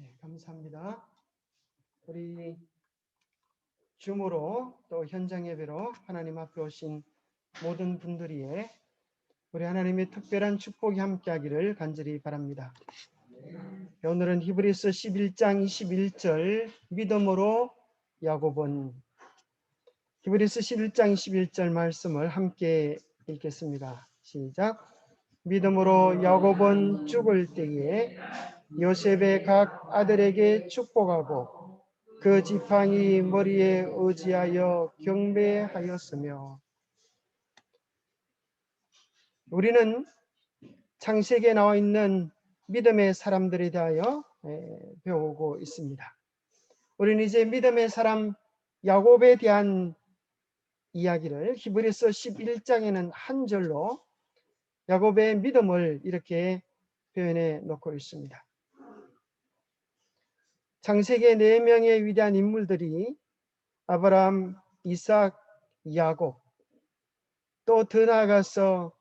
네, 감사합니다. 우리 줌으로 또 현장 예배로 하나님 앞에 오신 모든 분들이 우리 하나님의 특별한 축복이 함께하기를 간절히 바랍니다. 오늘은 히브리서 11장 21절 믿음으로 야곱은, 히브리서 11장 21절 말씀을 함께 읽겠습니다. 시작. 믿음으로 야곱은 죽을 때에 요셉의 각 아들에게 축복하고 그 지팡이 머리에 의지하여 경배하였으며. 우리는 창세기에 나와 있는 믿음의 사람들에 대하여 배우고 있습니다. 우리는 이제 믿음의 사람 야곱에 대한 이야기를 히브리서 11장에는 한 절로 야곱의 믿음을 이렇게 표현해 놓고 있습니다. 창세기의 4명의 위대한 인물들이 아브라함, 이삭, 야곱, 또 더 나아가서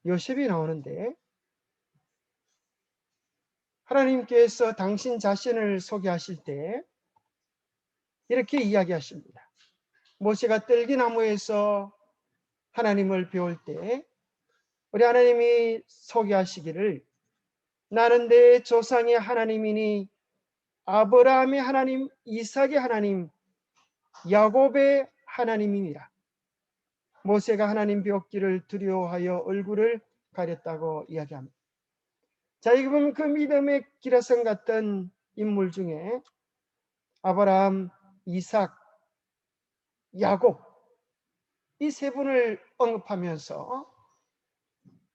요셉이 나오는데, 하나님께서 당신 자신을 소개하실 때 이렇게 이야기하십니다. 모세가 뜰기나무에서 하나님을 배울 때 우리 하나님이 소개하시기를 나는 내 조상의 하나님이니 아브라함의 하나님, 이삭의 하나님, 야곱의 하나님이니라. 모세가 하나님 배웠기를 두려워하여 얼굴을 가렸다고 이야기합니다. 자, 지금 그 믿음의 기라성 같은 인물 중에 아브라함, 이삭, 야곱, 이 세 분을 언급하면서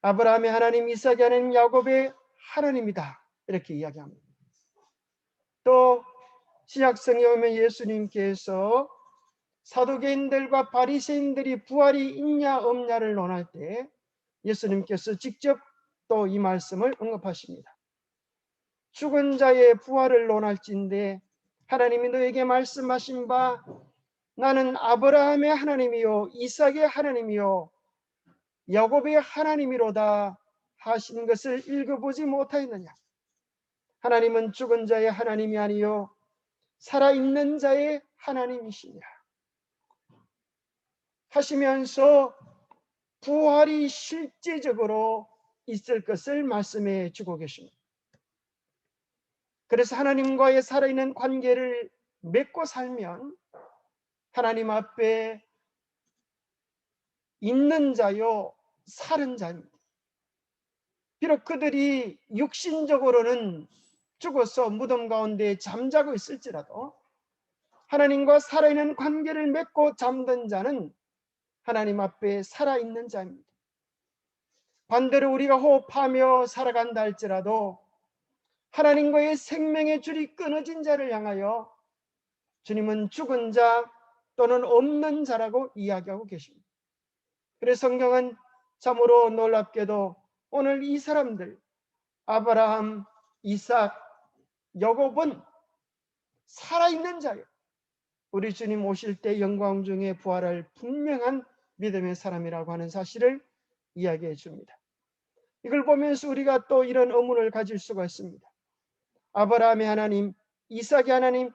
아브라함의 하나님, 이삭의 하나님, 야곱의 하나님이다 이렇게 이야기합니다. 또 신약성에 오면 예수님께서 사두개인들과 바리새인들이 부활이 있냐 없냐를 논할 때 예수님께서 직접 또 이 말씀을 언급하십니다. 죽은 자의 부활을 논할진대 하나님이 너에게 말씀하신 바 나는 아브라함의 하나님이요 이삭의 하나님이요 야곱의 하나님이로다 하신 것을 읽어보지 못하였느냐. 하나님은 죽은 자의 하나님이 아니요 살아있는 자의 하나님이시니라 하시면서 부활이 실제적으로 있을 것을 말씀해 주고 계십니다. 그래서 하나님과의 살아있는 관계를 맺고 살면 하나님 앞에 있는 자요 살은 자입니다. 비록 그들이 육신적으로는 죽어서 무덤 가운데 잠자고 있을지라도 하나님과 살아있는 관계를 맺고 잠든 자는 하나님 앞에 살아있는 자입니다. 반대로 우리가 호흡하며 살아간다 할지라도 하나님과의 생명의 줄이 끊어진 자를 향하여 주님은 죽은 자 또는 없는 자라고 이야기하고 계십니다. 그래서 성경은 참으로 놀랍게도 오늘 이 사람들 아브라함, 이삭, 야곱은 살아있는 자예요. 우리 주님 오실 때 영광 중에 부활할 분명한 믿음의 사람이라고 하는 사실을 이야기해 줍니다. 이걸 보면서 우리가 또 이런 의문을 가질 수가 있습니다. 아브라함의 하나님, 이삭의 하나님,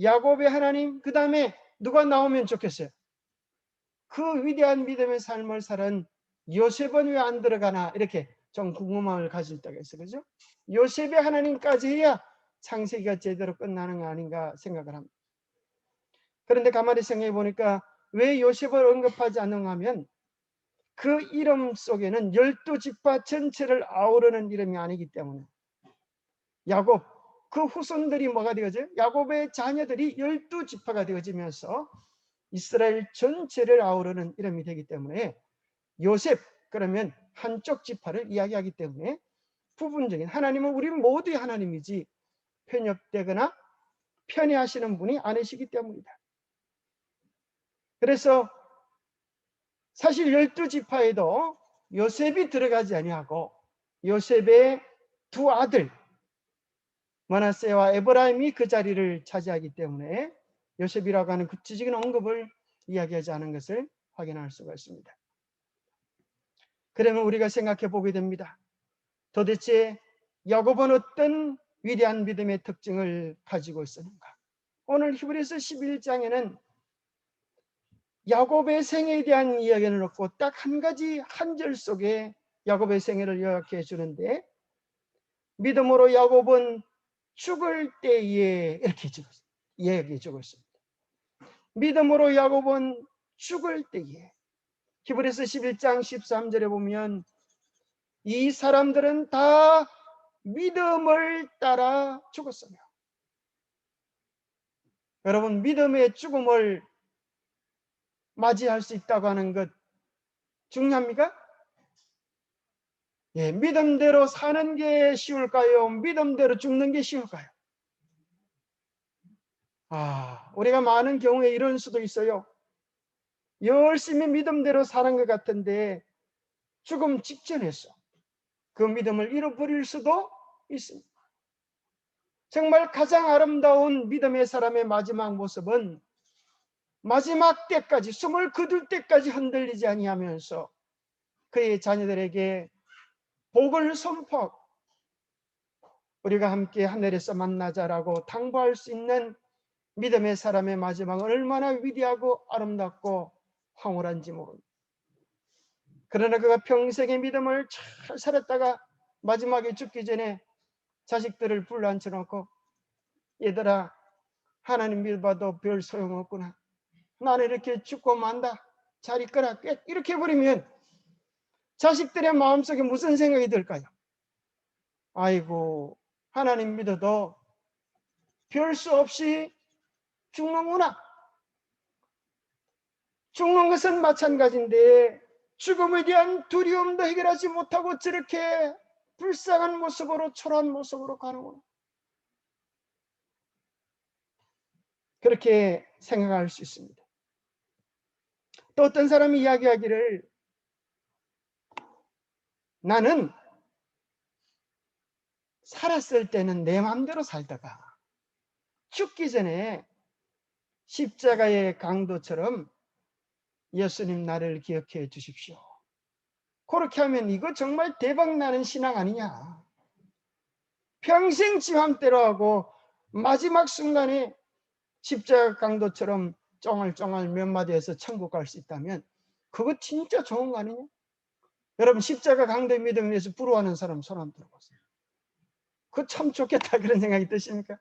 야곱의 하나님, 그 다음에 누가 나오면 좋겠어요? 그 위대한 믿음의 삶을 살은 요셉은 왜 안 들어가나 이렇게 좀 궁금함을 가질 때가 있어요. 그죠? 요셉의 하나님까지 해야 창세기가 제대로 끝나는 거 아닌가 생각을 합니다. 그런데 가만히 생각해 보니까 왜 요셉을 언급하지 않는가 하면 그 이름 속에는 12지파 전체를 아우르는 이름이 아니기 때문에 야곱, 그 후손들이 뭐가 되어져요? 야곱의 자녀들이 12지파가 되어지면서 이스라엘 전체를 아우르는 이름이 되기 때문에 요셉 그러면 한쪽 지파를 이야기하기 때문에 부분적인 하나님은 우리 모두의 하나님이지 편협되거나 편애하시는 분이 아니시기 때문이다. 그래서 사실 12지파에도 요셉이 들어가지 아니하고 요셉의 두 아들 므낫세와 에브라임이 그 자리를 차지하기 때문에 요셉이라고 하는 구체적인 언급을 이야기하지 않은 것을 확인할 수가 있습니다. 그러면 우리가 생각해 보게 됩니다. 도대체 야곱은 어떤 위대한 믿음의 특징을 가지고 있었는가? 오늘 히브리서 11장에는 야곱의 생애에 대한 이야기는 없고 딱 한 가지 한 절 속에 야곱의 생애를 요약해 주는데, 믿음으로 야곱은 죽을 때에, 이렇게 이야기해 주고 있습니다. 믿음으로 야곱은 죽을 때에. 히브리서 11장 13절에 보면 이 사람들은 다 믿음을 따라 죽었으며. 여러분, 믿음의 죽음을 맞이할 수 있다고 하는 것 중요합니까? 예, 믿음대로 사는 게 쉬울까요? 믿음대로 죽는 게 쉬울까요? 우리가 많은 경우에 이럴 수도 있어요. 열심히 믿음대로 사는 것 같은데 죽음 직전에서 그 믿음을 잃어버릴 수도 있습니다. 정말 가장 아름다운 믿음의 사람의 마지막 모습은 마지막 때까지, 숨을 거둘 때까지 흔들리지 아니하면서 그의 자녀들에게 복을 선포하고 우리가 함께 하늘에서 만나자라고 당부할 수 있는 믿음의 사람의 마지막은 얼마나 위대하고 아름답고 황홀한지 모릅니다. 그러나 그가 평생의 믿음을 잘 살았다가 마지막에 죽기 전에 자식들을 불러앉혀놓고, 얘들아, 하나님 믿어봐도 별 소용없구나. 나는 이렇게 죽고 만다. 잘 있거라. 이렇게 해버리면 자식들의 마음속에 무슨 생각이 들까요? 아이고, 하나님 믿어도 별 수 없이 죽는구나. 죽는 것은 마찬가지인데 죽음에 대한 두려움도 해결하지 못하고 저렇게 불쌍한 모습으로, 초라한 모습으로 가는구나. 그렇게 생각할 수 있습니다. 또 어떤 사람이 이야기하기를, 나는 살았을 때는 내 마음대로 살다가 죽기 전에 십자가의 강도처럼 예수님 나를 기억해 주십시오. 그렇게 하면 이거 정말 대박나는 신앙 아니냐. 평생 지 맘대로 하고 마지막 순간에 십자가 강도처럼 쫑알쫑알 몇 마디 해서 천국 갈 수 있다면 그거 진짜 좋은 거 아니냐? 여러분, 십자가 강도의 믿음을 위해서 부러워하는 사람 손 한번 들어보세요. 그거 참 좋겠다 그런 생각이 드십니까?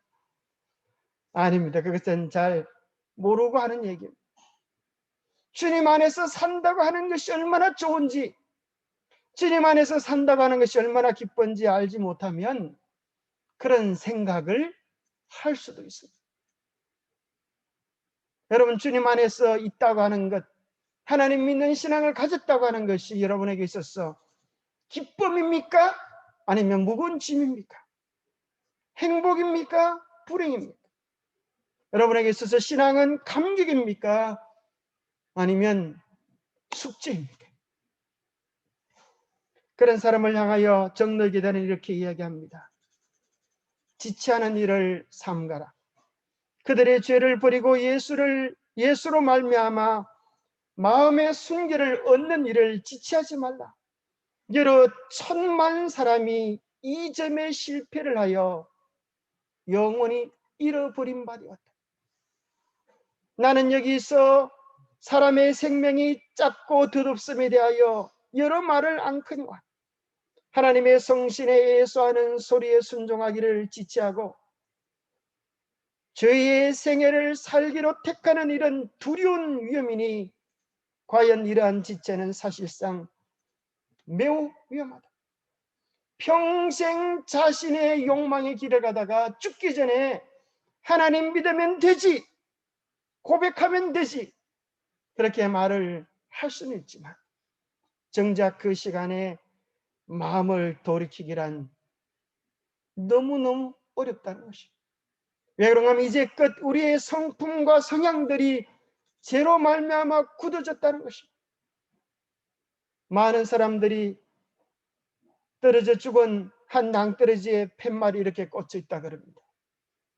아닙니다. 그것은 잘 모르고 하는 얘기입니다. 주님 안에서 산다고 하는 것이 얼마나 좋은지, 주님 안에서 산다고 하는 것이 얼마나 기쁜지 알지 못하면 그런 생각을 할 수도 있습니다. 여러분, 주님 안에서 있다고 하는 것, 하나님 믿는 신앙을 가졌다고 하는 것이 여러분에게 있어서 기쁨입니까? 아니면 무거운 짐입니까? 행복입니까? 불행입니까? 여러분에게 있어서 신앙은 감격입니까? 아니면 숙제입니까? 그런 사람을 향하여 정너기단은 이렇게 이야기합니다. 지체하는 일을 삼가라. 그들의 죄를 버리고 예수로 말미암아 마음의 순결을 얻는 일을 지체하지 말라. 여러 천만 사람이 이 점에 실패를 하여 영원히 잃어버린 바 되었다. 나는 여기서 사람의 생명이 짧고 더럽음에 대하여 여러 말을 않거니와 하나님의 성신에 예수하는 소리에 순종하기를 지체하고 죄의 생애를 살기로 택하는 이런 두려운 위험이니 과연 이러한 지체는 사실상 매우 위험하다. 평생 자신의 욕망의 길을 가다가 죽기 전에 하나님 믿으면 되지, 고백하면 되지, 그렇게 말을 할 수는 있지만 정작 그 시간에 마음을 돌이키기란 너무너무 어렵다는 것입니다. 왜 그런가 하면 이제껏 우리의 성품과 성향들이 죄로 말미암아 굳어졌다는 것입니다. 많은 사람들이 떨어져 죽은 한 낭떠러지의 팻말이 이렇게 꽂혀 있다 그럽니다.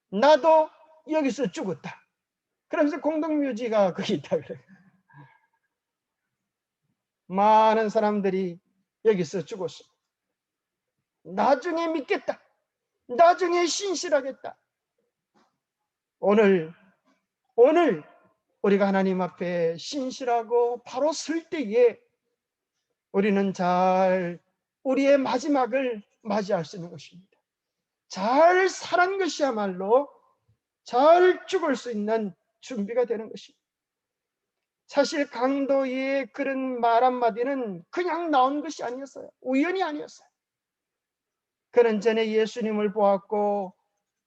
나도 여기서 죽었다. 그러면서 공동묘지가 거기 있다 그래요. 많은 사람들이 여기서 죽었어. 나중에 믿겠다. 나중에 신실하겠다. 오늘 우리가 하나님 앞에 신실하고 바로 설 때에 우리는 잘 우리의 마지막을 맞이할 수 있는 것입니다. 잘 살은 것이야말로 잘 죽을 수 있는 준비가 되는 것입니다. 사실 강도의 그런 말 한마디는 그냥 나온 것이 아니었어요. 우연이 아니었어요. 그는 전에 예수님을 보았고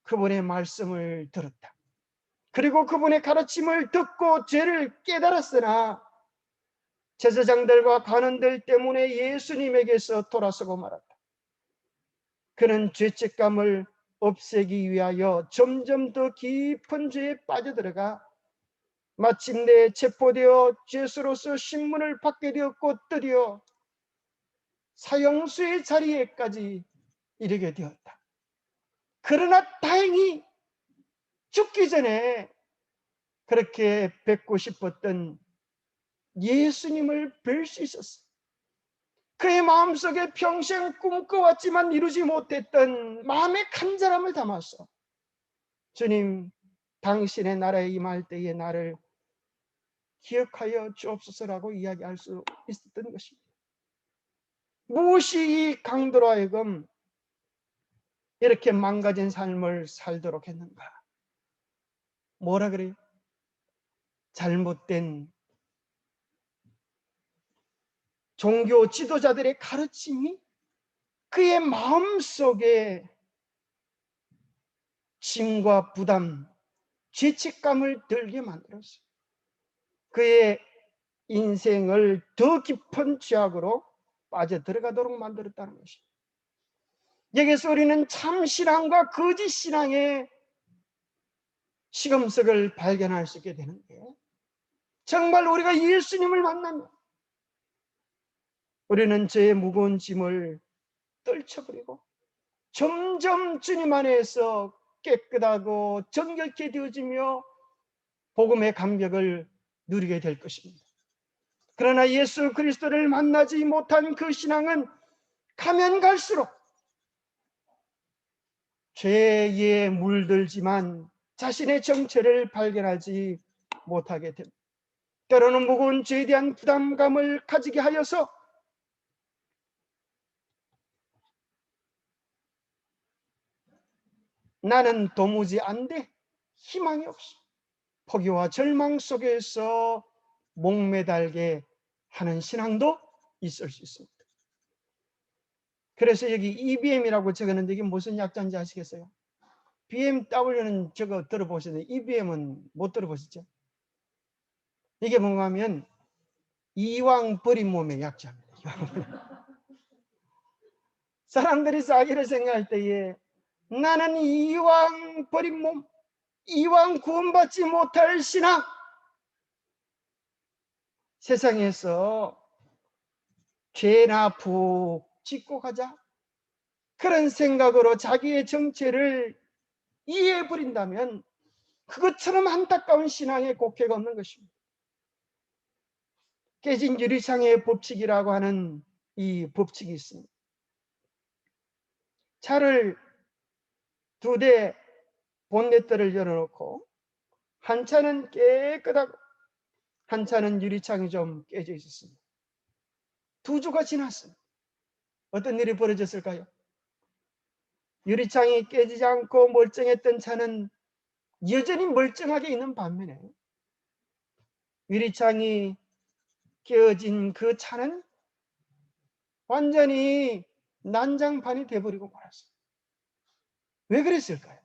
그분의 말씀을 들었다. 그리고 그분의 가르침을 듣고 죄를 깨달았으나 제사장들과 관원들 때문에 예수님에게서 돌아서고 말았다. 그는 죄책감을 없애기 위하여 점점 더 깊은 죄에 빠져들어가 마침내 체포되어 죄수로서 신문을 받게 되었고 드디어 사형수의 자리에까지 이르게 되었다. 그러나 다행히 죽기 전에 그렇게 뵙고 싶었던 예수님을 뵐 수 있었어. 그의 마음속에 평생 꿈꿔왔지만 이루지 못했던 마음의 간절함을 담았어. 주님, 당신의 나라에 임할 때에 나를 기억하여 주옵소서라고 이야기할 수 있었던 것입니다. 무엇이 이 강도로 하여금 이렇게 망가진 삶을 살도록 했는가? 뭐라 그래요? 잘못된 종교 지도자들의 가르침이 그의 마음속에 짐과 부담, 죄책감을 들게 만들었어요. 그의 인생을 더 깊은 죄악으로 빠져들어가도록 만들었다는 것입니다. 여기서 우리는 참 신앙과 거짓 신앙의 시금석을 발견할 수 있게 되는데, 정말 우리가 예수님을 만나면 우리는 죄의 무거운 짐을 떨쳐버리고 점점 주님 안에서 깨끗하고 정결케 되어지며 복음의 감격을 누리게 될 것입니다. 그러나 예수 그리스도를 만나지 못한 그 신앙은 가면 갈수록 죄에 물들지만 자신의 정체를 발견하지 못하게 됩니다. 때로는 무거운 죄에 대한 부담감을 가지게 하여서 나는 도무지 안 돼, 희망이 없어, 포기와 절망 속에서 목매달게 하는 신앙도 있을 수 있습니다. 그래서 여기 EBM이라고 적었는데 이게 무슨 약자인지 아시겠어요? BMW는 저거 들어보셨나요? EBM은 못 들어보셨죠? 이게 뭔가 하면 이왕 버린 몸의 약자입니다. 사람들이 자기를 생각할 때에 나는 이왕 버린 몸, 이왕 구원받지 못할 신앙, 세상에서 죄나 푹 짓고 가자, 그런 생각으로 자기의 정체를 이해해버린다면 그것처럼 안타까운 신앙의 곡해가 없는 것입니다. 깨진 유리창의 법칙이라고 하는 이 법칙이 있습니다. 차를 두 대 본네트를 열어놓고 한 차는 깨끗하고 한 차는 유리창이 좀 깨져 있었습니다. 두 주가 지났습니다. 어떤 일이 벌어졌을까요? 유리창이 깨지지 않고 멀쩡했던 차는 여전히 멀쩡하게 있는 반면에 유리창이 깨어진 그 차는 완전히 난장판이 돼버리고 말았어요. 왜 그랬을까요?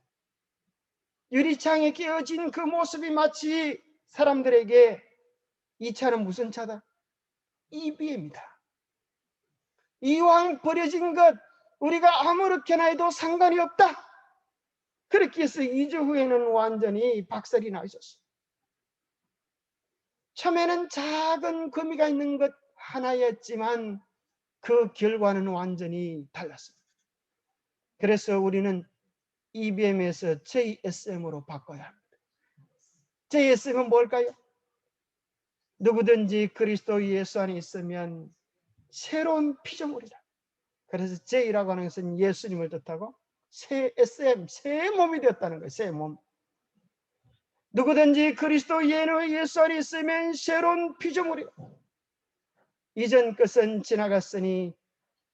유리창이 깨어진 그 모습이 마치 사람들에게 이 차는 무슨 차다? EBM이다. 이왕 버려진 것 우리가 아무렇게나 해도 상관이 없다. 그렇게 해서 2주 후에는 완전히 박살이 나 있었어요. 처음에는 작은 금이가 있는 것 하나였지만 그 결과는 완전히 달랐습니다. 그래서 우리는 EBM에서 JSM으로 바꿔야 합니다. JSM은 뭘까요? 누구든지 그리스도 예수 안에 있으면 새로운 피조물이다. 그래서 J라고 하는 것은 예수님을 뜻하고 새 SM, 새 몸이 되었다는 거예요. 새 몸. 누구든지 그리스도 예수 안에 있으면 새로운 피조물이요 이전 것은 지나갔으니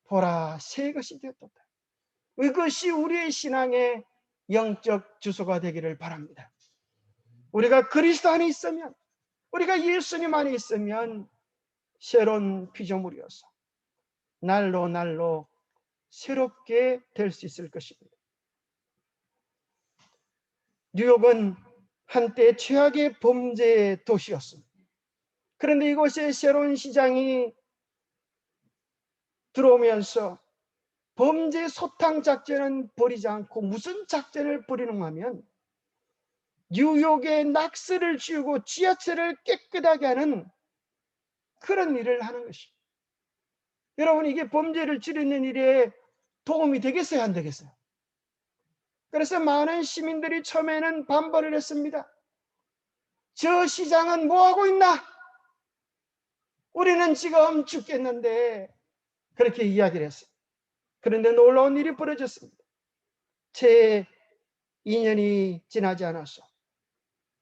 보라 새 것이 되었다. 이것이 우리의 신앙의 영적 주소가 되기를 바랍니다. 우리가 그리스도 안에 있으면, 우리가 예수님 안에 있으면 새로운 피조물이어서 날로 날로 새롭게 될 수 있을 것입니다. 뉴욕은 한때 최악의 범죄 도시였습니다. 그런데 이곳에 새로운 시장이 들어오면서 범죄 소탕 작전은 벌이지 않고 무슨 작전을 벌이는가 하면 뉴욕에 낙서를 지우고 지하철을 깨끗하게 하는 그런 일을 하는 것입니다. 여러분, 이게 범죄를 줄이는 일에 도움이 되겠어요, 안 되겠어요? 그래서 많은 시민들이 처음에는 반발을 했습니다. 저 시장은 뭐하고 있나? 우리는 지금 죽겠는데, 그렇게 이야기를 했어요. 그런데 놀라운 일이 벌어졌습니다. 채 2년이 지나지 않았어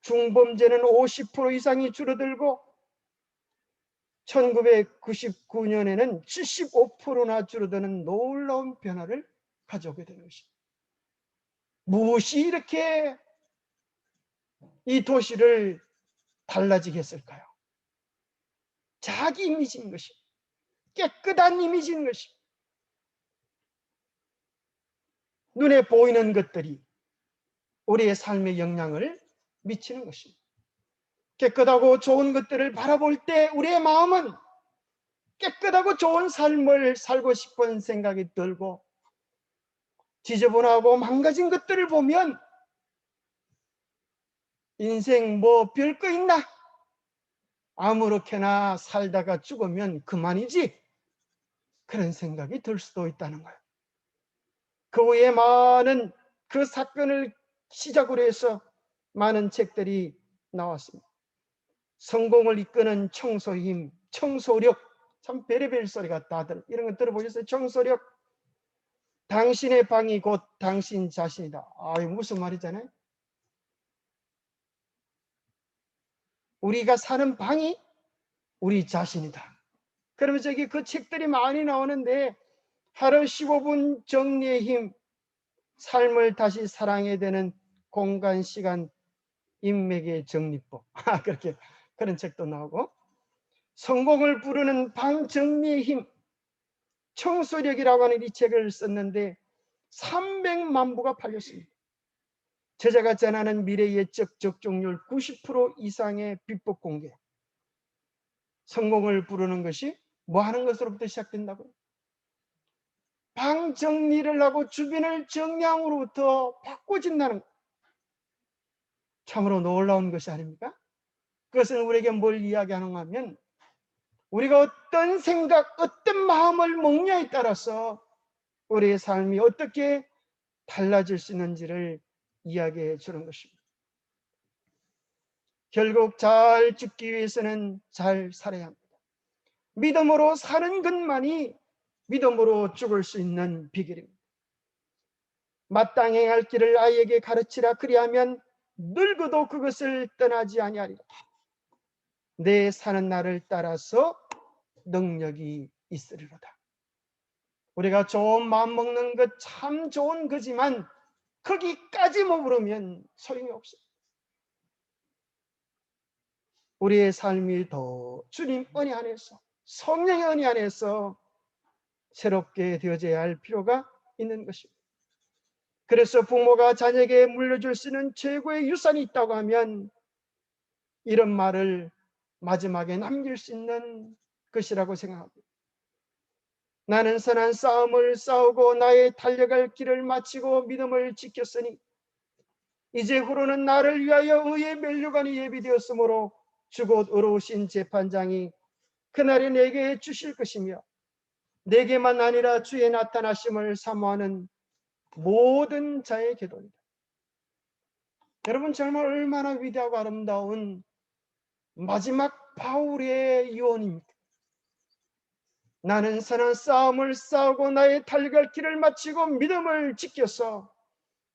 중범죄는 50% 이상이 줄어들고 1999년에는 75%나 줄어드는 놀라운 변화를 가져오게 되는 것입니다. 무엇이 이렇게 이 도시를 달라지게 했을까요? 자기 이미지인 것입니다. 깨끗한 이미지인 것입니다. 눈에 보이는 것들이 우리의 삶에 영향을 미치는 것입니다. 깨끗하고 좋은 것들을 바라볼 때 우리의 마음은 깨끗하고 좋은 삶을 살고 싶은 생각이 들고, 지저분하고 망가진 것들을 보면 인생 뭐 별거 있나? 아무렇게나 살다가 죽으면 그만이지. 그런 생각이 들 수도 있다는 거예요. 그 후에 많은 그 사건을 시작으로 해서 많은 책들이 나왔습니다. 성공을 이끄는 청소힘, 청소력, 참 별의별 소리가 다들 이런 거 들어보셨어요? 청소력, 당신의 방이 곧 당신 자신이다. 이거 무슨 말이잖아요? 우리가 사는 방이 우리 자신이다. 그러면 저기 그 책들이 많이 나오는데, 하루 15분 정리의 힘, 삶을 다시 사랑해야 되는 공간, 시간, 인맥의 정리법. 그렇게 그런 책도 나오고, 성공을 부르는 방 정리의 힘, 청소력이라고 하는 이 책을 썼는데 300만 부가 팔렸습니다. 저자가 전하는 미래 예측 적중률 90% 이상의 비법 공개. 성공을 부르는 것이 뭐 하는 것으로부터 시작된다고요? 방 정리를 하고 주변을 정량으로부터 바꿔준다는 것. 참으로 놀라운 것이 아닙니까? 그것은 우리에게 뭘 이야기하는가 하면, 우리가 어떤 생각, 어떤 마음을 먹냐에 따라서 우리의 삶이 어떻게 달라질 수 있는지를 이야기해 주는 것입니다. 결국 잘 죽기 위해서는 잘 살아야 합니다. 믿음으로 사는 것만이 믿음으로 죽을 수 있는 비결입니다. 마땅히 할 길을 아이에게 가르치라. 그리하면 늙어도 그것을 떠나지 아니하리라. 내 사는 날을 따라서 능력이 있으리로다. 우리가 좋은 마음 먹는 것 참 좋은 거지만 거기까지 머무르면 소용이 없어요. 우리의 삶이 더 주님 은혜 안에서, 성령의 은혜 안에서 새롭게 되어져야 할 필요가 있는 것입니다. 그래서 부모가 자녀에게 물려줄 수 있는 최고의 유산이 있다고 하면 이런 말을 마지막에 남길 수 있는 것이라고 생각합니다. 나는 선한 싸움을 싸우고 나의 달려갈 길을 마치고 믿음을 지켰으니 이제후로는 나를 위하여 의의 면류관이 예비되었으므로 주곧 의로우신 재판장이 그날에 내게 주실 것이며 내게만 아니라 주의 나타나심을 사모하는 모든 자의 기도입니다. 여러분, 정말 얼마나 위대하고 아름다운 마지막 바울의 유언입니까? 나는 선한 싸움을 싸우고 나의 달려갈 길을 마치고 믿음을 지켜서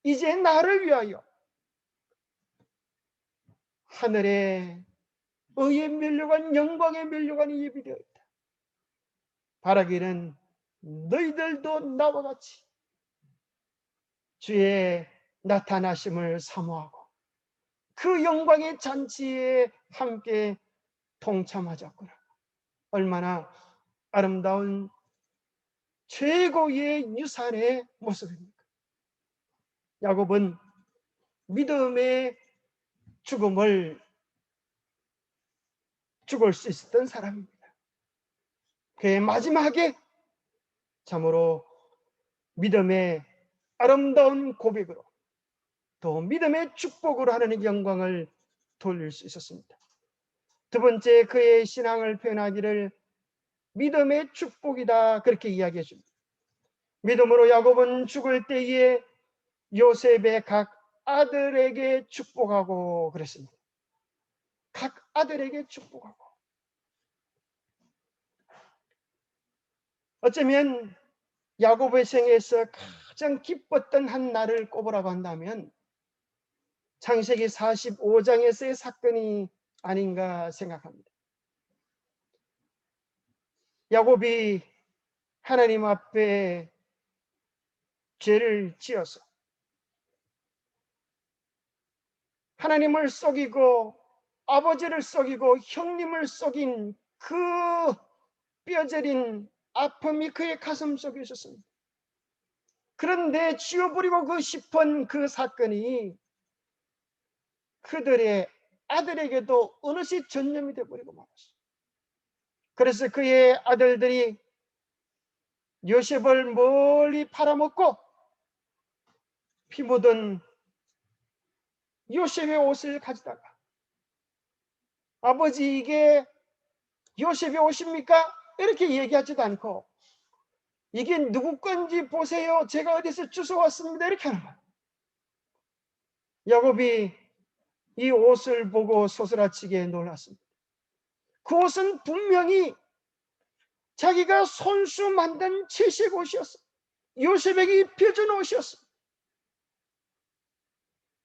이제 나를 위하여 하늘에 의의 면류관, 영광의 면류관이 예비되어 있다. 바라기는 너희들도 나와 같이 주의 나타나심을 사모하고 그 영광의 잔치에 함께 동참하자꾸나. 얼마나 아름다운 최고의 유산의 모습입니까? 야곱은 믿음의 죽을 수 있었던 사람입니다. 그의 마지막에 참으로 믿음의 아름다운 고백으로 또 믿음의 축복으로 하나님의 영광을 돌릴 수 있었습니다. 두 번째, 그의 신앙을 표현하기를 믿음의 축복이다, 그렇게 이야기해 줍니다. 믿음으로 야곱은 죽을 때에 요셉의 각 아들에게 축복하고 그랬습니다. 각 아들에게 축복하고. 어쩌면 야곱의 생에서 가장 기뻤던 한 날을 꼽으라고 한다면 창세기 45장에서의 사건이 아닌가 생각합니다. 야곱이 하나님 앞에 죄를 지어서 하나님을 속이고 아버지를 속이고 형님을 속인 그 뼈저린 아픔이 그의 가슴 속에 있었습니다. 그런데 지워버리고 싶은 그 사건이 그들의 아들에게도 어느새 전염이 되어버리고 말았어요. 그래서 그의 아들들이 요셉을 멀리 팔아먹고 피 묻은 요셉의 옷을 가져다가, 아버지 이게 요셉의 옷입니까? 이렇게 얘기하지도 않고, 이게 누구 건지 보세요, 제가 어디서 주워왔습니다, 이렇게 하는 거예요. 야곱이 이 옷을 보고 소스라치게 놀랐습니다. 그 옷은 분명히 자기가 손수 만든 채색 옷이었어. 요셉에게 입혀준 옷이었어.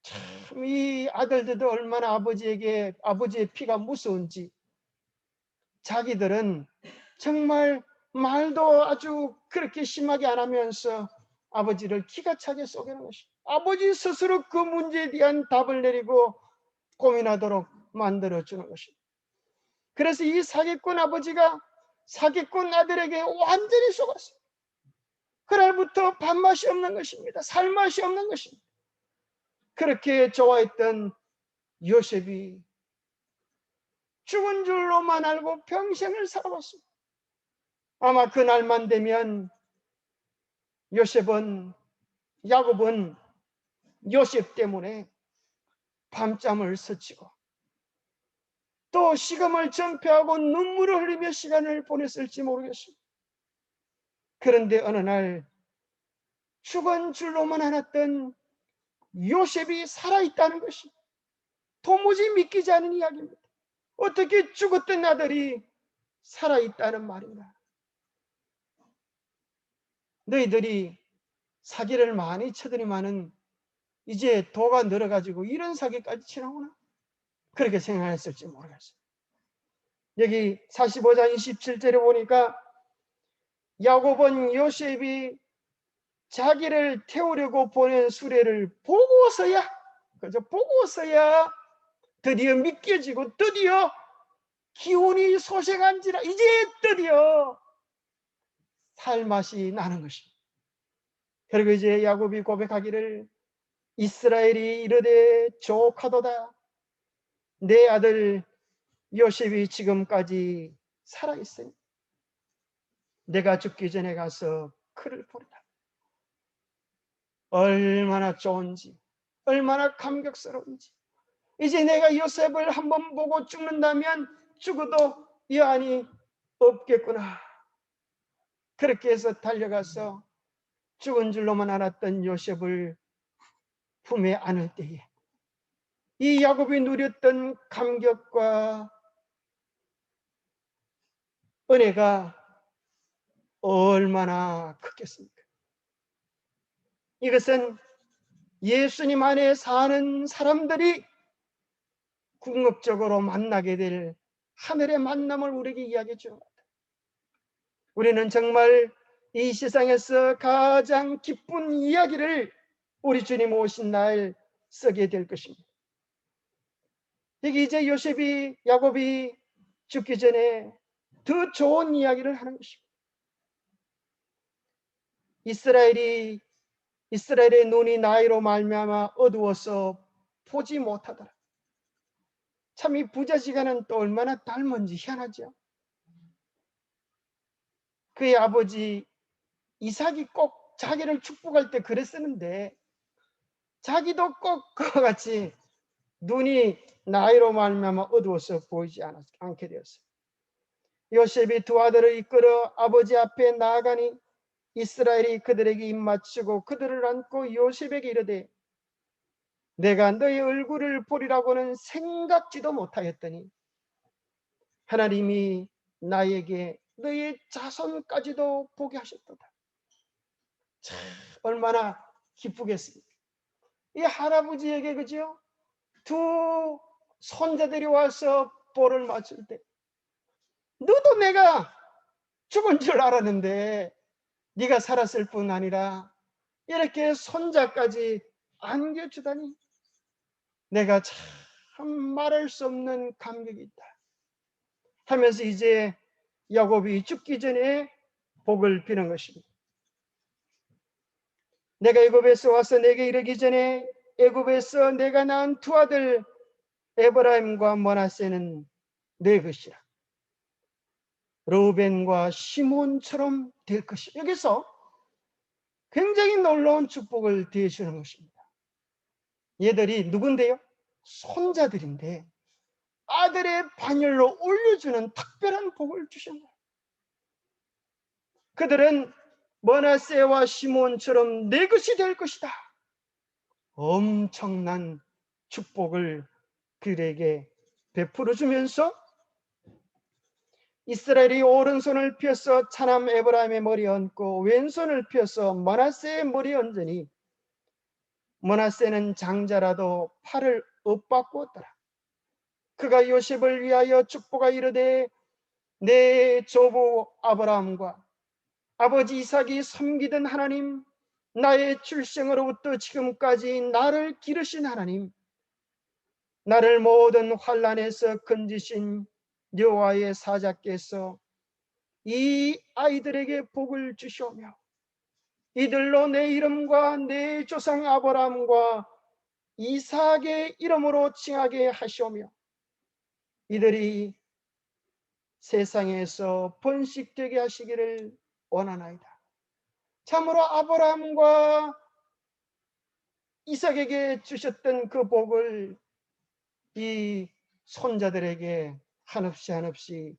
참 이 아들들도 얼마나 아버지의 피가 무서운지, 자기들은 정말 말도 아주 그렇게 심하게 안 하면서 아버지를 기가 차게 속이는 것이, 아버지 스스로 그 문제에 대한 답을 내리고 고민하도록 만들어주는 것입니다. 그래서 이 사기꾼 아버지가 사기꾼 아들에게 완전히 속았어요. 그날부터 밥맛이 없는 것입니다. 살맛이 없는 것입니다. 그렇게 좋아했던 요셉이 죽은 줄로만 알고 평생을 살아왔습니다. 아마 그날만 되면 야곱은 요셉 때문에 밤잠을 설치고 또 식음을 전폐하고 눈물을 흘리며 시간을 보냈을지 모르겠습니다. 그런데 어느 날 죽은 줄로만 알았던 요셉이 살아있다는 것이 도무지 믿기지 않은 이야기입니다. 어떻게 죽었던 아들이 살아있다는 말인가? 너희들이 사기를 많이 쳐들이면은 이제 도가 늘어가지고 이런 사기까지 치는구나, 그렇게 생각했을지 모르겠어요. 여기 45장 27절에 보니까 야곱은 요셉이 자기를 태우려고 보낸 수레를 보고서야 드디어 믿겨지고 드디어 기운이 소생한지라 이제 드디어 살맛이 나는 것입니다. 그리고 이제 야곱이 고백하기를 이스라엘이 이르되 조카도다, 내 아들 요셉이 지금까지 살아있으니 내가 죽기 전에 가서 그를 보리라. 얼마나 좋은지, 얼마나 감격스러운지. 이제 내가 요셉을 한번 보고 죽는다면 죽어도 여한이 없겠구나. 그렇게 해서 달려가서 죽은 줄로만 알았던 요셉을 품에 안을 때에 이 야곱이 누렸던 감격과 은혜가 얼마나 크겠습니까? 이것은 예수님 안에 사는 사람들이 궁극적으로 만나게 될 하늘의 만남을 우리에게 이야기해 주는 것 같아요. 우리는 정말 이 세상에서 가장 기쁜 이야기를 우리 주님 오신 날 쓰게 될 것입니다. 여기 이제 요셉이, 야곱이 죽기 전에 더 좋은 이야기를 하는 것입니다. 이스라엘의 눈이 나이로 말미암아 어두워서 보지 못하더라. 참 이 부자지간은 또 얼마나 닮은지 희한하죠. 그의 아버지 이삭이 꼭 자기를 축복할 때 그랬었는데 자기도 꼭 그와 같이 눈이 나이로 말미암아 어두워서 보이지 않게 되었어요. 요셉이 두 아들을 이끌어 아버지 앞에 나아가니 이스라엘이 그들에게 입맞추고 그들을 안고 요셉에게 이르되 내가 너의 얼굴을 보리라고는 생각지도 못하였더니 하나님이 나에게 너의 자손까지도 보게 하셨도다. 참 얼마나 기쁘겠습니까? 이 할아버지에게 그죠? 두 손자들이 와서 볼을 맞출 때 너도 내가 죽은 줄 알았는데 네가 살았을 뿐 아니라 이렇게 손자까지 안겨주다니 내가 참 말할 수 없는 감격이 있다 하면서 이제 야곱이 죽기 전에 복을 비는 것입니다. 내가 애굽에서 와서 내게 이르기 전에 애굽에서 내가 낳은 두 아들 에브라임과 므낫세는 내 것이라. 르우벤과 시몬처럼 될 것이라. 여기서 굉장히 놀라운 축복을 대주는 것입니다. 얘들이 누군데요? 손자들인데 아들의 반열로 올려주는 특별한 복을 주신 거예요. 그들은 므낫세와 시몬처럼 내 것이 될 것이다. 엄청난 축복을 그들에게 베풀어 주면서 이스라엘이 오른손을 펴서 차남 에브라임의 머리에 얹고 왼손을 펴서 므낫세의 머리에 얹으니 므낫세는 장자라도 팔을 엇바꾸었더라. 그가 요셉을 위하여 축복하 이르되 내 조부 아브라함과 아버지 이삭이 섬기던 하나님, 나의 출생으로부터 지금까지 나를 기르신 하나님, 나를 모든 환난에서 건지신 여호와의 사자께서 이 아이들에게 복을 주시오며 이들로 내 이름과 내 조상 아브라함과 이삭의 이름으로 칭하게 하시오며 이들이 세상에서 번식되게 하시기를 원하나이다. 참으로 아브라함과 이삭에게 주셨던 그 복을 이 손자들에게 한없이 한없이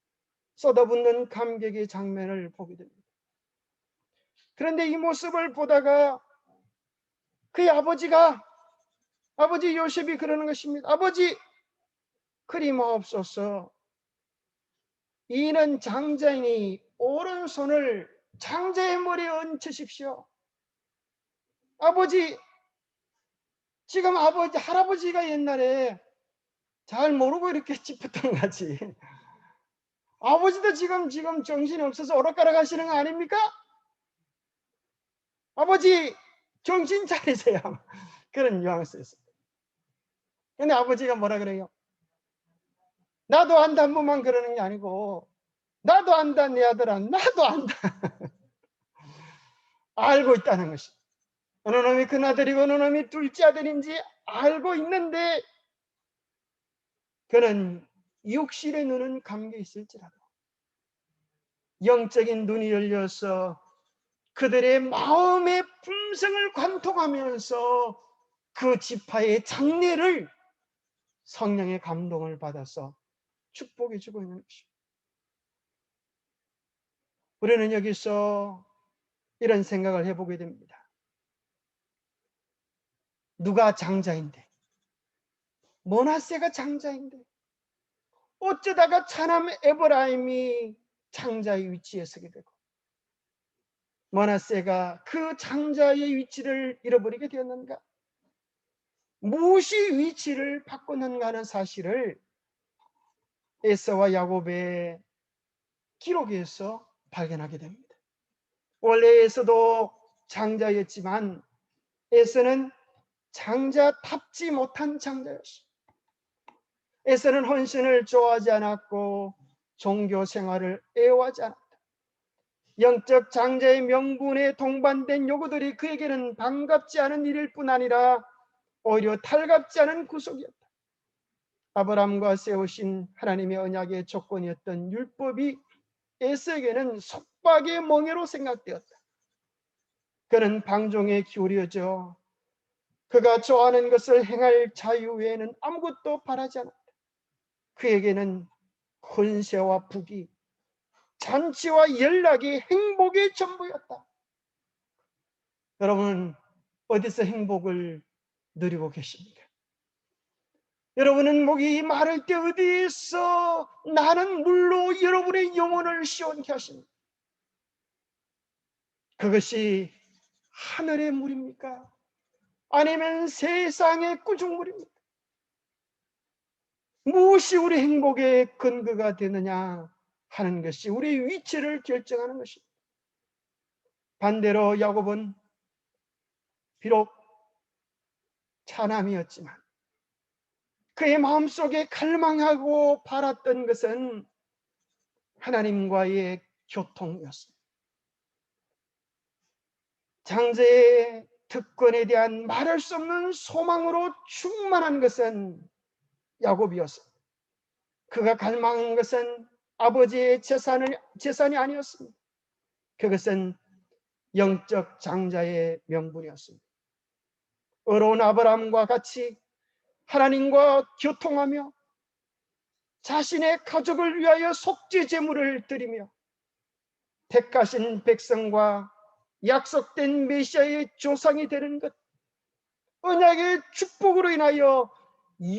쏟아붓는 감격의 장면을 보게 됩니다. 그런데 이 모습을 보다가 그의 아버지 요셉이 그러는 것입니다. 아버지 그리마옵소서. 이는 장자이니 오른손을 장자의 머리에 얹으십시오. 아버지 지금 할아버지가 옛날에 잘 모르고 이렇게 짚었던 거지. 아버지도 지금 정신이 없어서 오락가락 하시는 거 아닙니까? 아버지 정신 차리세요. 그런 뉘앙스였습니다. 근데 아버지가 뭐라 그래요? 나도 안다 한 번만 그러는 게 아니고 나도 안다 내 아들아 나도 안다. 알고 있다는 것이. 어느 놈이 큰아들이고 어느 놈이 둘째 아들인지 알고 있는데 그는 육신의 눈은 감겨 있을지라도 영적인 눈이 열려서 그들의 마음의 품성을 관통하면서 그 지파의 장래를 성령의 감동을 받아서 축복해 주고 있는 것입니다. 우리는 여기서 이런 생각을 해보게 됩니다. 누가 장자인데 므낫세가 장자인데 어쩌다가 차남 에브라임이 장자의 위치에 서게 되고 므낫세가 그 장자의 위치를 잃어버리게 되었는가? 무엇이 위치를 바꿨는가 하는 사실을 에서와 야곱의 기록에서 발견하게 됩니다. 원래 에서도 장자였지만 에서는 장자답지 못한 장자였습니다. 에서는 헌신을 좋아하지 않았고 종교 생활을 애호하지 않았다. 영적 장자의 명분에 동반된 요구들이 그에게는 반갑지 않은 일일 뿐 아니라 오히려 달갑지 않은 구속이었다. 아브라함과 세우신 하나님의 언약의 조건이었던 율법이 에서에게는 속박의 멍에로 생각되었다. 그는 방종에 기울여져 그가 좋아하는 것을 행할 자유 외에는 아무것도 바라지 않았다. 그에게는 권세와 부귀, 잔치와 연락이 행복의 전부였다. 여러분, 어디서 행복을 누리고 계십니까? 여러분은 목이 마를 때 어디에서 나는 물로 여러분의 영혼을 시원케 하십니까? 그것이 하늘의 물입니까? 아니면 세상의 구중물입니까? 무엇이 우리 행복의 근거가 되느냐 하는 것이 우리의 위치를 결정하는 것입니다. 반대로 야곱은 비록 차남이었지만 그의 마음속에 갈망하고 바랐던 것은 하나님과의 교통이었습니다. 장자의 특권에 대한 말할 수 없는 소망으로 충만한 것은 야곱이었습니다. 그가 갈망한 것은 아버지의 재산이 아니었습니다. 그것은 영적 장자의 명분이었습니다. 어려운 아브라함과 같이 하나님과 교통하며 자신의 가족을 위하여 속죄 제물을 드리며 택하신 백성과 약속된 메시아의 조상이 되는 것, 언약의 축복으로 인하여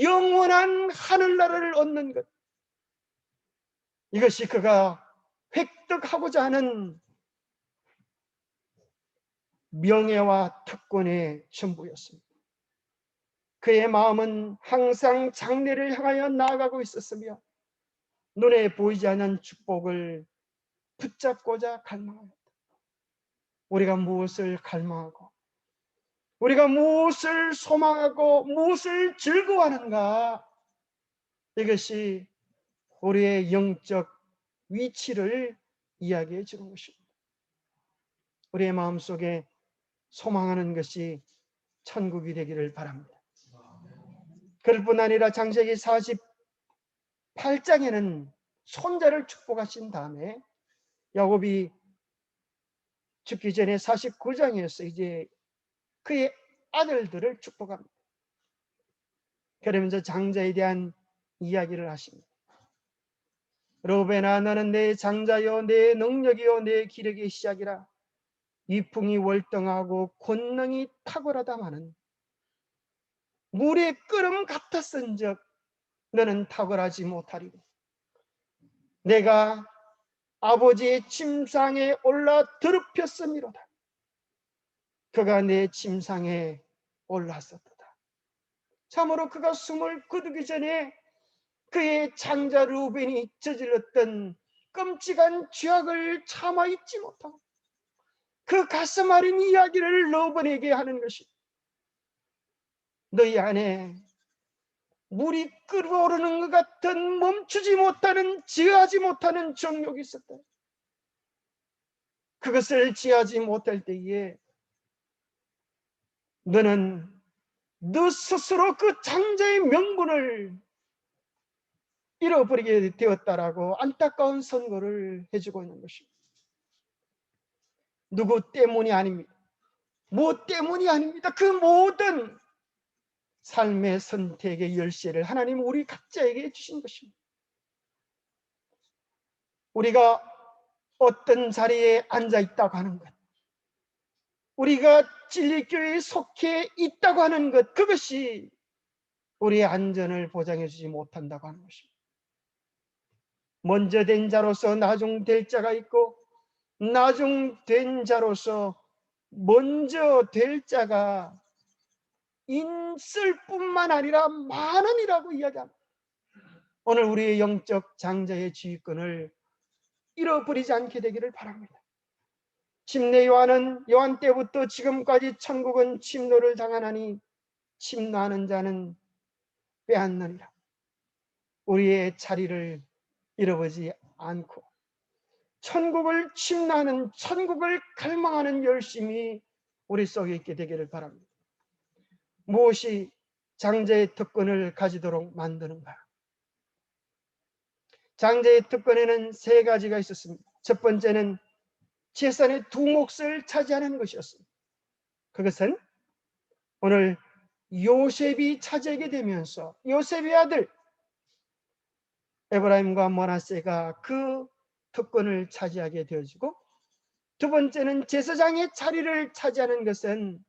영원한 하늘나라를 얻는 것, 이것이 그가 획득하고자 하는 명예와 특권의 전부였습니다. 그의 마음은 항상 장래를 향하여 나아가고 있었으며 눈에 보이지 않는 축복을 붙잡고자 갈망합니다. 우리가 무엇을 갈망하고 우리가 무엇을 소망하고 무엇을 즐거워하는가, 이것이 우리의 영적 위치를 이야기해 주는 것입니다. 우리의 마음속에 소망하는 것이 천국이 되기를 바랍니다. 그럴 뿐 아니라 창세기 48장에는 손자를 축복하신 다음에 야곱이 죽기 전에 49장에서 이제 그의 아들들을 축복합니다. 그러면서 장자에 대한 이야기를 하십니다. 르우벤아, 너는 내 장자요 내 능력이요 내 기력의 시작이라. 위풍이 월등하고 권능이 탁월하다마는 물의 끓음 같았은즉 너는 탁월하지 못하리고, 내가 아버지의 침상에 올라 더럽혔음이로다. 그가 내 침상에 올랐었도다. 참으로 그가 숨을 거두기 전에 그의 장자 르우벤이 저질렀던 끔찍한 죄악을 참아 잊지 못하고 그 가슴 아린 이야기를 르우벤에게 하는 것이, 너희 안에 물이 끓어오르는 것 같은 멈추지 못하는, 지하지 못하는 정욕이 있었다. 그것을 지하지 못할 때에 너는 너 스스로 그 장자의 명분을 잃어버리게 되었다라고 안타까운 선고를 해주고 있는 것입니다. 누구 때문이 아닙니다. 뭐 때문이 아닙니다. 그 모든 삶의 선택의 열쇠를 하나님 우리 각자에게 주신 것입니다. 우리가 어떤 자리에 앉아 있다고 하는 것, 우리가 진리교회에 속해 있다고 하는 것, 그것이 우리의 안전을 보장해 주지 못한다고 하는 것입니다. 먼저 된 자로서 나중 될 자가 있고 나중된 자로서 먼저 될 자가 있을 뿐만 아니라 많으니라고 이야기합니다. 오늘 우리의 영적 장자의 지휘권을 잃어버리지 않게 되기를 바랍니다. 침례 요한 때부터 지금까지 천국은 침노를 당하나니 침노하는 자는 빼앗느니라. 우리의 자리를 잃어버리지 않고 천국을 침노하는, 천국을 갈망하는 열심이 우리 속에 있게 되기를 바랍니다. 무엇이 장자의 특권을 가지도록 만드는가? 장자의 특권에는 세 가지가 있었습니다. 첫 번째는 재산의 두 몫을 차지하는 것이었습니다. 그것은 오늘 요셉이 차지하게 되면서 요셉의 아들 에브라임과 므낫세가 그 특권을 차지하게 되어지고, 두 번째는 제사장의 자리를 차지하는 것은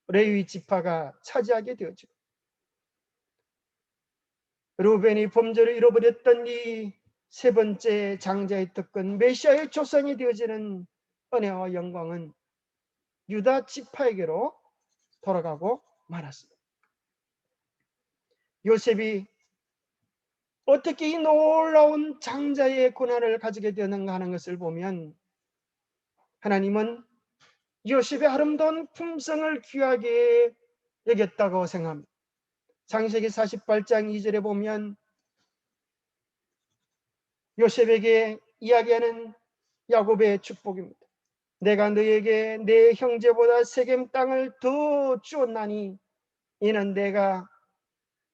레위 지파가 차지하게 되어지고, 루벤이 범죄를 잃어버렸던 이 세 번째 장자의 특권, 메시아의 조상이 되어지는 은혜와 영광은 유다 지파에게로 돌아가고 말았습니다. 요셉이 어떻게 이 놀라운 장자의 고난을 가지게 되었는가 하는 것을 보면, 하나님은 요셉의 아름다운 품성을 귀하게 여겼다고 생각합니다. 창세기 48장 2절에 보면 요셉에게 이야기하는 야곱의 축복입니다. 내가 너에게 내 형제보다 세겜 땅을 더 주었나니 이는 내가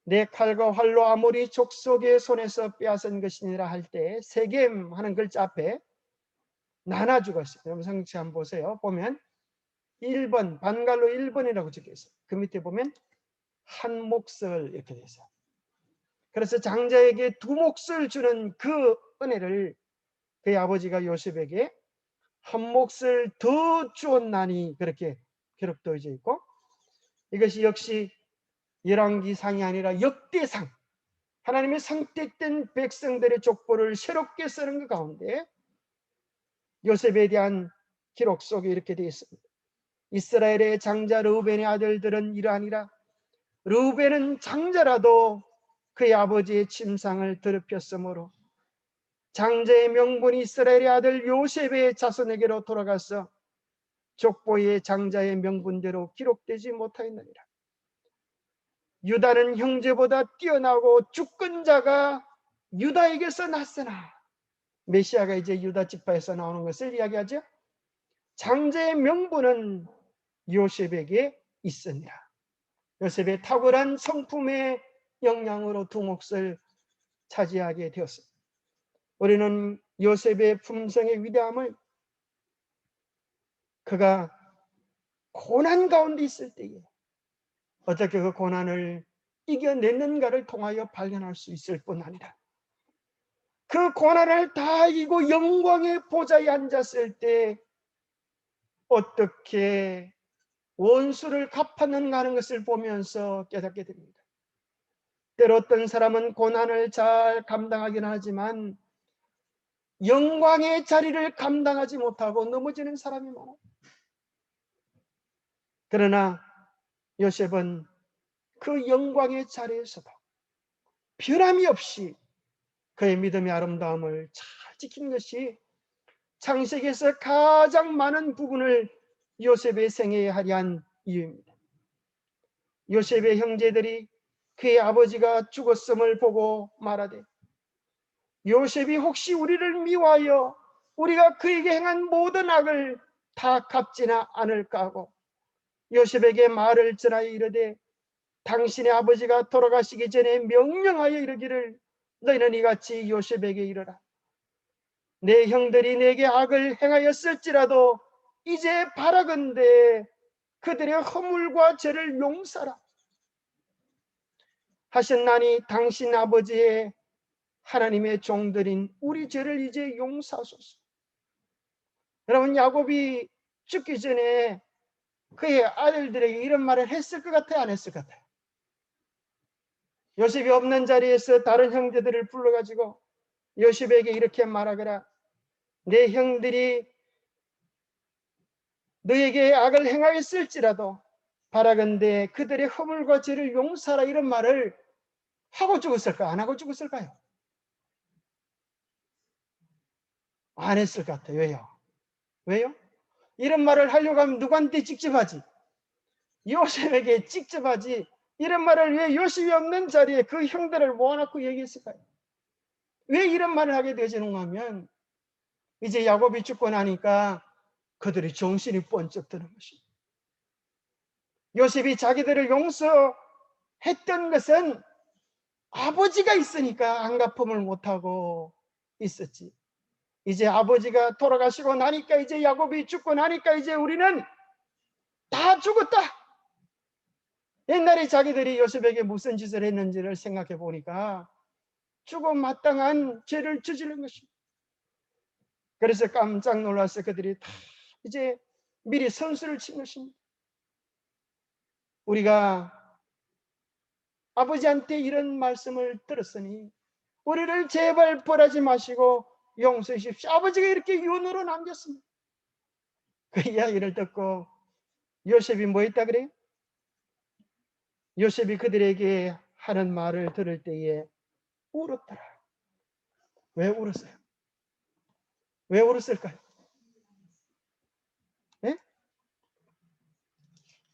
내 칼과 활로 아모리 족속의 손에서 빼앗은 것이니라 할 때 세겜 하는 글자 앞에 나눠 죽었어요. 여러분 성경 한번 보세요. 보면 1번, 반갈로 1번이라고 적혀 있어요. 그 밑에 보면 한 몫을 이렇게 돼 있어요. 그래서 장자에게 두 몫을 주는 그 은혜를 그의 아버지가 요셉에게 한 몫을 더 주었나니 그렇게 기록되어 있고, 이것이 역시 열왕기상이 아니라 역대상, 하나님의 선택된 백성들의 족보를 새롭게 쓰는 그 가운데 요셉에 대한 기록 속에 이렇게 되어 있습니다. 이스라엘의 장자 르우벤의 아들들은 이러하니라. 르우벤은 장자라도 그의 아버지의 침상을 더럽혔으므로 장자의 명분이 이스라엘의 아들 요셉의 자손에게로 돌아가서 족보의 장자의 명분대로 기록되지 못하였느니라. 유다는 형제보다 뛰어나고 주권자가 유다에게서 났으나, 메시아가 이제 유다 지파에서 나오는 것을 이야기하죠. 장자의 명분은 요셉에게 있으니라. 요셉의 탁월한 성품의 영향으로 두 몫을 차지하게 되었습니다. 우리는 요셉의 품성의 위대함을 그가 고난 가운데 있을 때에 어떻게 그 고난을 이겨냈는가를 통하여 발견할 수 있을 뿐 아니라, 그 고난을 다 이기고 영광의 보좌에 앉았을 때 어떻게 원수를 갚았는가 하는 것을 보면서 깨닫게 됩니다. 때로 어떤 사람은 고난을 잘 감당하긴 하지만 영광의 자리를 감당하지 못하고 넘어지는 사람이 많아요. 그러나 요셉은 그 영광의 자리에서도 변함이 없이 그의 믿음의 아름다움을 잘 지킨 것이 창세기에서 가장 많은 부분을 요셉의 생애에 할애한 이유입니다. 요셉의 형제들이 그의 아버지가 죽었음을 보고 말하되, 요셉이 혹시 우리를 미워하여 우리가 그에게 행한 모든 악을 다 갚지나 않을까 하고 요셉에게 말을 전하여 이르되, 당신의 아버지가 돌아가시기 전에 명령하여 이르기를 너희는 이같이 요셉에게 이르라. 내 형들이 내게 악을 행하였을지라도 이제 바라건대 그들의 허물과 죄를 용서하라 하셨나니 당신 아버지의 하나님의 종들인 우리 죄를 이제 용서하소서. 여러분, 야곱이 죽기 전에 그의 아들들에게 이런 말을 했을 것 같아요, 안 했을 것 같아요? 요셉이 없는 자리에서 다른 형제들을 불러가지고 요셉에게 이렇게 말하거라. 내 형들이 너에게 악을 행하였을지라도 바라건대 그들의 허물과 죄를 용서하라, 이런 말을 하고 죽었을까, 안 하고 죽었을까요? 안 했을 것 같아요. 왜요? 왜요? 이런 말을 하려고 하면 누구한테 직접 하지? 요셉에게 직접 하지. 이런 말을 왜 요셉이 없는 자리에 그 형들을 모아놓고 얘기했을까요? 왜 이런 말을 하게 되지는가 하면 이제 야곱이 죽고 나니까 그들의 정신이 번쩍 드는 것입니다. 요셉이 자기들을 용서했던 것은 아버지가 있으니까 안갚음을 못하고 있었지. 이제 아버지가 돌아가시고 나니까, 이제 야곱이 죽고 나니까 이제 우리는 다 죽었다. 옛날에 자기들이 요셉에게 무슨 짓을 했는지를 생각해 보니까 죽음 마땅한 죄를 저지른 것입니다. 그래서 깜짝 놀라서 그들이 다 이제 미리 선수를 친 것입니다. 우리가 아버지한테 이런 말씀을 들었으니 우리를 제발 벌하지 마시고 용서해 주십시오. 아버지가 이렇게 윤으로 남겼습니다. 그 이야기를 듣고 요셉이 뭐 했다 그래요? 요셉이 그들에게 하는 말을 들을 때에 울었더라. 왜 울었어요? 왜 울었을까요? 네?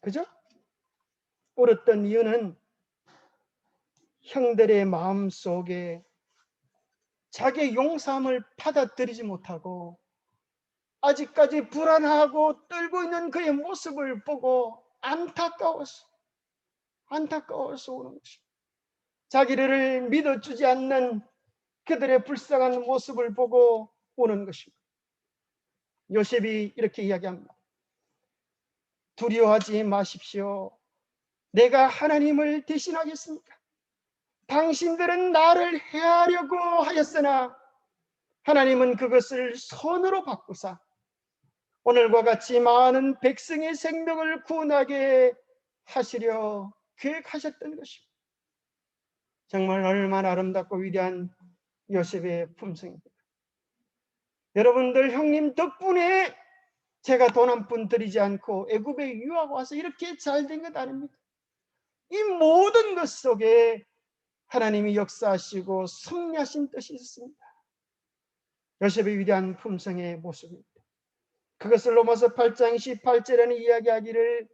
그죠? 울었던 이유는 형들의 마음 속에 자기의 용서함을 받아들이지 못하고 아직까지 불안하고 떨고 있는 그의 모습을 보고 안타까워서 오는 것입니다. 자기를 믿어주지 않는 그들의 불쌍한 모습을 보고 오는 것입니다. 요셉이 이렇게 이야기합니다. 두려워하지 마십시오. 내가 하나님을 대신하겠습니까? 당신들은 나를 해하려고 하였으나 하나님은 그것을 선으로 바꾸사 오늘과 같이 많은 백성의 생명을 구원하게 하시려 계획하셨던 것입니다. 정말 얼마나 아름답고 위대한 요셉의 품성입니다. 여러분들, 형님 덕분에 제가 돈 한 푼 들이지 않고 애굽에 유학 와서 이렇게 잘 된 것 아닙니까? 이 모든 것 속에 하나님이 역사하시고 섭리하신 뜻이 있습니다. 요셉의 위대한 품성의 모습입니다. 그것을 넘어서 8장 18절에는 이야기하기를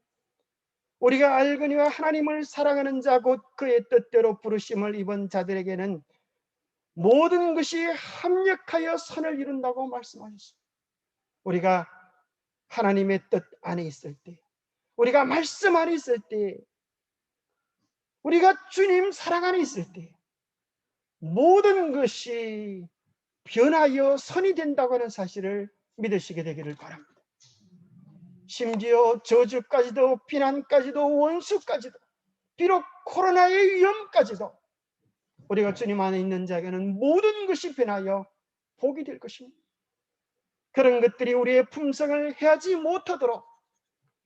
우리가 알거니와 하나님을 사랑하는 자 곧 그의 뜻대로 부르심을 입은 자들에게는 모든 것이 합력하여 선을 이룬다고 말씀하셨습니다. 우리가 하나님의 뜻 안에 있을 때, 우리가 말씀 안에 있을 때, 우리가 주님 사랑 안에 있을 때 모든 것이 변하여 선이 된다고 하는 사실을 믿으시게 되기를 바랍니다. 심지어 저주까지도, 비난까지도, 원수까지도, 비록 코로나의 위험까지도 우리가 주님 안에 있는 자에게는 모든 것이 변하여 복이 될 것입니다. 그런 것들이 우리의 품성을 해하지 못하도록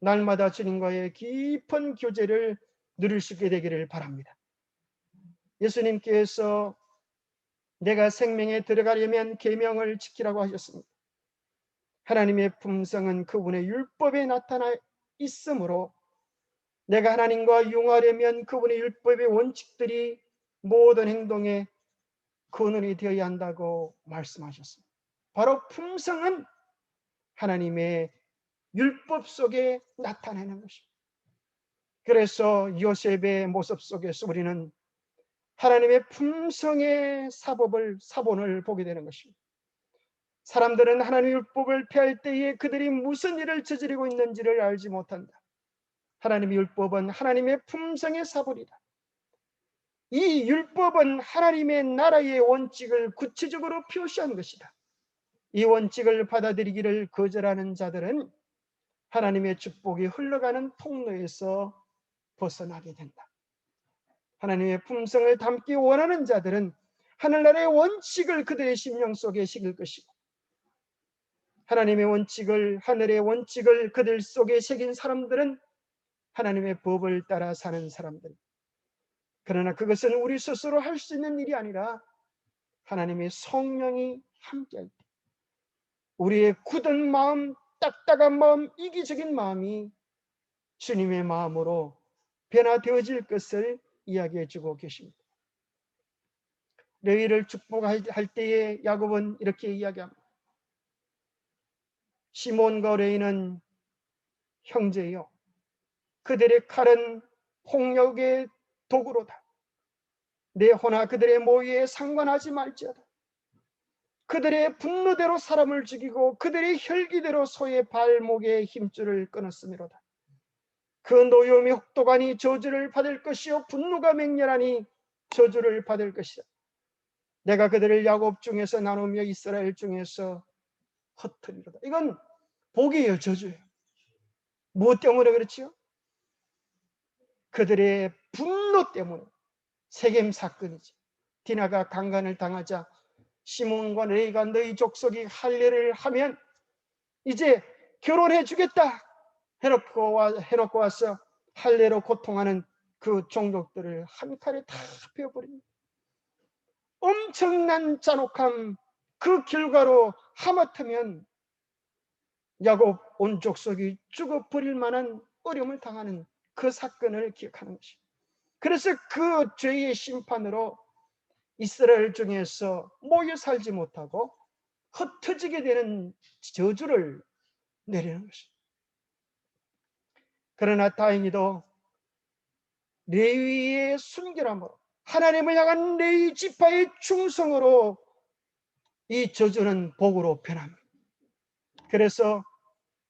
날마다 주님과의 깊은 교제를 누릴 수 있게 되기를 바랍니다. 예수님께서 내가 생명에 들어가려면 계명을 지키라고 하셨습니다. 하나님의 품성은 그분의 율법에 나타나 있으므로 내가 하나님과 융하려면 그분의 율법의 원칙들이 모든 행동에 근원이 되어야 한다고 말씀하셨습니다. 바로 품성은 하나님의 율법 속에 나타내는 것입니다. 그래서 요셉의 모습 속에서 우리는 하나님의 품성의 사본을 보게 되는 것입니다. 사람들은 하나님의 율법을 폐할 때에 그들이 무슨 일을 저지르고 있는지를 알지 못한다. 하나님의 율법은 하나님의 품성의 사본이다. 이 율법은 하나님의 나라의 원칙을 구체적으로 표시한 것이다. 이 원칙을 받아들이기를 거절하는 자들은 하나님의 축복이 흘러가는 통로에서 벗어나게 된다. 하나님의 품성을 담기 원하는 자들은 하늘나라의 원칙을 그들의 심령 속에 새길 것이고 하나님의 원칙을, 하늘의 원칙을 그들 속에 새긴 사람들은 하나님의 법을 따라 사는 사람들. 그러나 그것은 우리 스스로 할 수 있는 일이 아니라 하나님의 성령이 함께할 때 우리의 굳은 마음, 딱딱한 마음, 이기적인 마음이 주님의 마음으로 변화되어질 것을 이야기해 주고 계십니다. 레위를 축복할 때에 야곱은 이렇게 이야기합니다. 시몬과 레위는 형제요, 그들의 칼은 폭력의 도구로다. 내 호나 그들의 모의에 상관하지 말지어다. 그들의 분노대로 사람을 죽이고 그들의 혈기대로 소의 발목에 힘줄을 끊었음이로다. 그 노여움이 혹독하니 저주를 받을 것이요 분노가 맹렬하니 저주를 받을 것이다. 내가 그들을 야곱 중에서 나누며 이스라엘 중에서 흩으리로다. 이건 복이에요, 저주예요. 무엇 때문에 그렇지요? 그들의 분노 때문에. 세겜 사건이지. 디나가 강간을 당하자 시몬과 레위가 너희 족속이 할례를 하면 이제 결혼해 주겠다 해놓고 와서 할례로 고통하는 그 종족들을 한 칼에 다 베어버립니다. 엄청난 잔혹함, 그 결과로 하마터면 야곱 온 족속이 죽어버릴 만한 어려움을 당하는 그 사건을 기억하는 것입니다. 그래서 그 죄의 심판으로 이스라엘 중에서 모여 살지 못하고 흩어지게 되는 저주를 내리는 것입니다. 그러나 다행히도 레위의 순결함으로, 하나님을 향한 레위 지파의 충성으로 이 저주는 복으로 변합니다. 그래서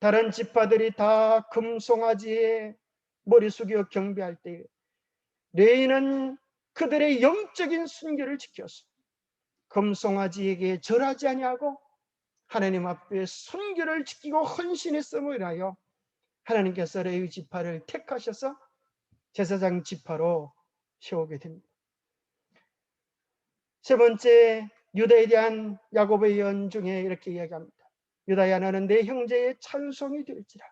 다른 지파들이 다 금송아지에 머리 숙여 경배할 때 레위는 그들의 영적인 순결을 지켰습니다. 금송아지에게 절하지 아니하고 하나님 앞에 순결을 지키고 헌신했음을 인하여 하나님께서 레위 지파를 택하셔서 제사장 지파로 세우게 됩니다. 세 번째, 유다에 대한 야곱의 예언 중에 이렇게 이야기합니다. 유다야, 너는 내 형제의 찬송이 될지라.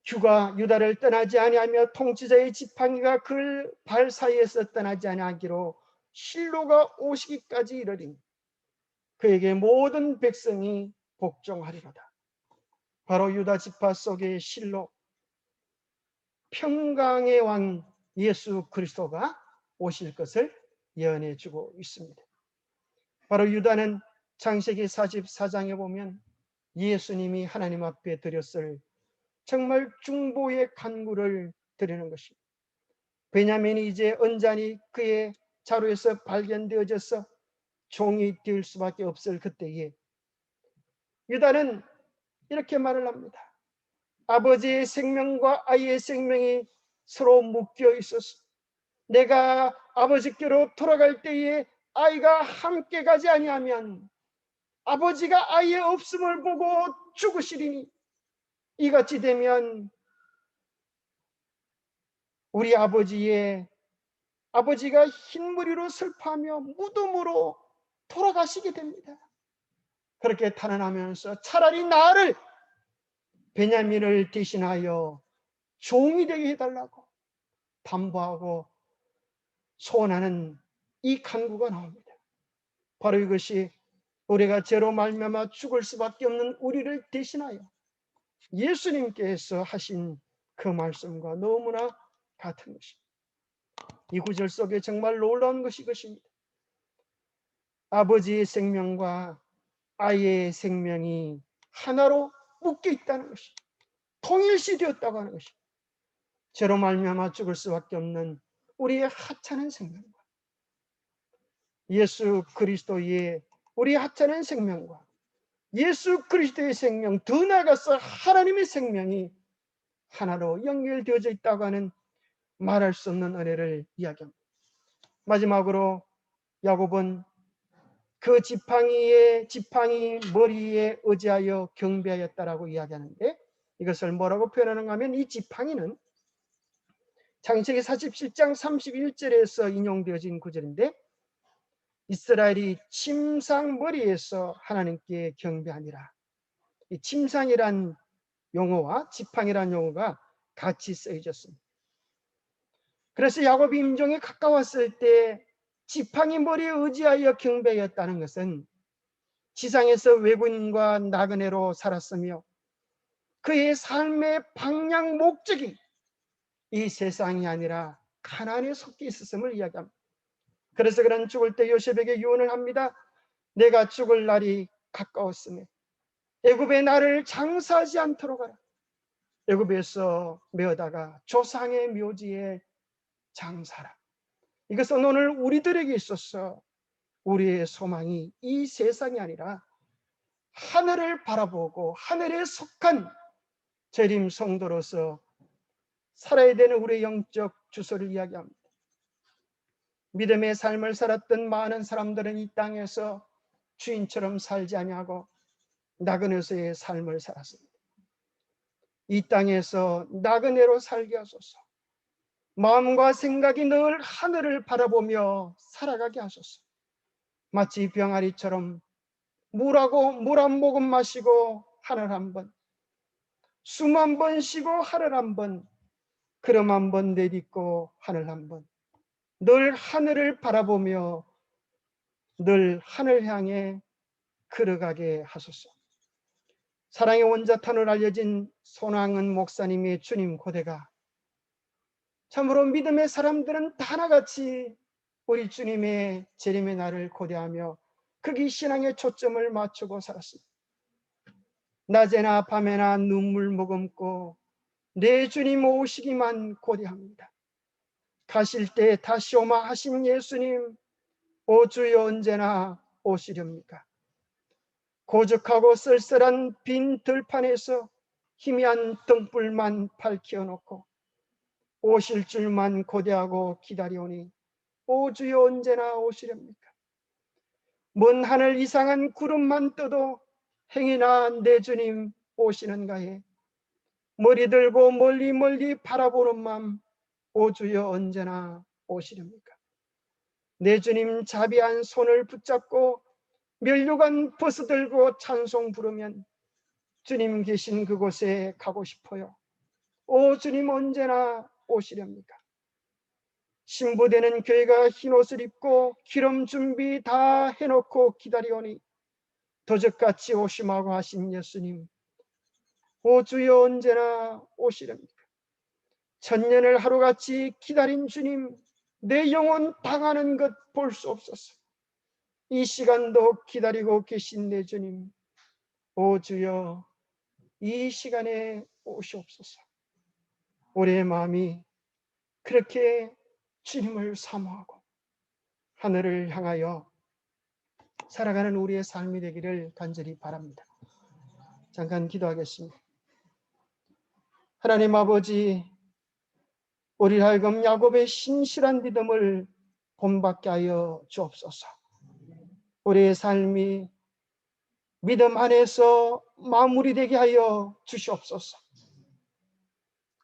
주가 유다를 떠나지 아니하며 통치자의 지팡이가 그 발 사이에서 떠나지 아니하기로 실로가 오시기까지 이르리니 그에게 모든 백성이 복종하리로다. 바로 유다 지파 속의 실로, 평강의 왕 예수 그리스도가 오실 것을 예언해 주고 있습니다. 바로 유다는 창세기 44장에 보면 예수님이 하나님 앞에 드렸을 정말 중보의 간구를 드리는 것입니다. 베냐민이 이제 언짢이 그의 자루에서 발견되어져서 종이 될 수밖에 없을 그때에 유다는 이렇게 말을 합니다. 아버지의 생명과 아이의 생명이 서로 묶여 있어서 내가 아버지께로 돌아갈 때에 아이가 함께 가지 아니하면 아버지가 아이의 없음을 보고 죽으시리니 이같이 되면 우리 아버지가 흰무리로 슬퍼하며 무덤으로 돌아가시게 됩니다. 그렇게 탄원하면서 차라리 나를, 베냐민을 대신하여 종이 되게 해달라고 담보하고 소원하는 이 간구가 나옵니다. 바로 이것이 우리가 죄로 말미암아 죽을 수밖에 없는 우리를 대신하여 예수님께서 하신 그 말씀과 너무나 같은 것입니다. 이 구절 속에 정말 놀라운 것이 이것입니다. 아버지의 생명과 아이의 생명이 하나로 묶여 있다는 것이, 통일시 되었다고 하는 것이, 죄로 말미암아 죽을 수밖에 없는 우리의 하찮은 생명과 예수 그리스도의 우리의 하찮은 생명과 예수 그리스도의 생명, 더 나아가서 하나님의 생명이 하나로 연결되어져 있다고 하는 말할 수 없는 은혜를 이야기합니다. 마지막으로 야곱은 그 지팡이 머리에 의지하여 경배하였다라고 이야기하는데, 이것을 뭐라고 표현하는가 하면 이 지팡이는 창세기 47장 31절에서 인용되어진 구절인데, 이스라엘이 침상 머리에서 하나님께 경배하니라. 이 침상이란 용어와 지팡이란 용어가 같이 쓰여졌습니다. 그래서 야곱이 임종에 가까웠을 때 지팡이 머리에 의지하여 경배하였다는 것은 지상에서 외국인과 나그네로 살았으며 그의 삶의 방향 목적이 이 세상이 아니라 가나안에 속해 있었음을 이야기합니다. 그래서 그는 죽을 때 요셉에게 유언을 합니다. 내가 죽을 날이 가까웠으며 애굽에 나를 장사하지 않도록 하라. 애굽에서 메어다가 조상의 묘지에 장사라. 이것은 오늘 우리들에게 있어서 우리의 소망이 이 세상이 아니라 하늘을 바라보고 하늘에 속한 재림 성도로서 살아야 되는 우리의 영적 주소를 이야기합니다. 믿음의 삶을 살았던 많은 사람들은 이 땅에서 주인처럼 살지 아니하고 나그네로서의 삶을 살았습니다. 이 땅에서 나그네로 살게 하소서. 마음과 생각이 늘 하늘을 바라보며 살아가게 하소서. 마치 병아리처럼 물하고 물 한 모금 마시고 하늘 한 번, 숨 한 번 쉬고 하늘 한 번, 구름 한 번 내딛고 하늘 한 번, 늘 하늘을 바라보며 늘 하늘 향해 걸어가게 하소서. 사랑의 원자탄으로 알려진 손왕은 목사님의 주님 고대가 참으로 믿음의 사람들은 다 하나같이 우리 주님의 재림의 날을 고대하며 거기 신앙의 초점을 맞추고 살았습니다. 낮에나 밤에나 눈물 머금고 내 주님 오시기만 고대합니다. 가실 때 다시 오마 하신 예수님, 오 주여 언제나 오시렵니까? 고적하고 쓸쓸한 빈 들판에서 희미한 등불만 밝혀 놓고 오실 줄만 고대하고 기다려오니 오 주여 언제나 오시렵니까? 먼 하늘 이상한 구름만 떠도 행이나 내 주님 오시는가에 머리 들고 멀리 멀리 바라보는 맘, 오 주여 언제나 오시렵니까? 내 주님 자비한 손을 붙잡고 면류관 벗어들고 찬송 부르면 주님 계신 그곳에 가고 싶어요. 오 주님 언제나 오시렵니까? 신부되는 교회가 흰옷을 입고 기름 준비 다 해놓고 기다리오니 도적같이 오심하고 하신 예수님, 오 주여 언제나 오시렵니까? 천년을 하루같이 기다린 주님, 내 영혼 당하는 것 볼 수 없어서 이 시간도 기다리고 계신 내 주님, 오 주여 이 시간에 오시옵소서. 우리의 마음이 그렇게 주님을 사모하고 하늘을 향하여 살아가는 우리의 삶이 되기를 간절히 바랍니다. 잠깐 기도하겠습니다. 하나님 아버지, 우리 하여금 야곱의 신실한 믿음을 본받게 하여 주옵소서. 우리의 삶이 믿음 안에서 마무리되게 하여 주시옵소서.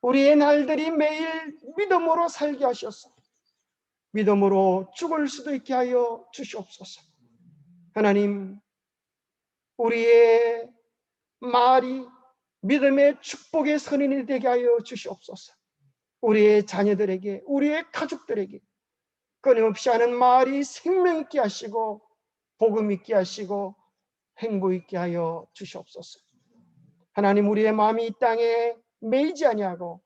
우리의 날들이 매일 믿음으로 살게 하셔서 믿음으로 죽을 수도 있게 하여 주시옵소서. 하나님, 우리의 말이 믿음의 축복의 선인이 되게 하여 주시옵소서. 우리의 자녀들에게, 우리의 가족들에게 끊임없이 하는 말이 생명 있게 하시고 복음 있게 하시고 행복 있게 하여 주시옵소서. 하나님, 우리의 마음이 이 땅에 매이지 아니하고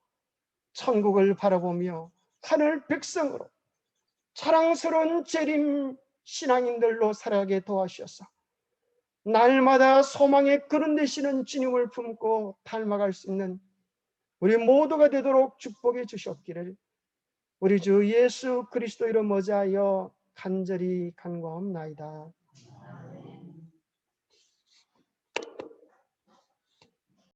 천국을 바라보며 하늘 백성으로 자랑스러운 재림 신앙인들로 살아가게 도와주셔서 날마다 소망의 그릇 되시는 주님을 품고 닮아갈 수 있는 우리 모두가 되도록 축복해 주셨기를 우리 주 예수 그리스도 이름 어자하여 간절히 간구하옵나이다.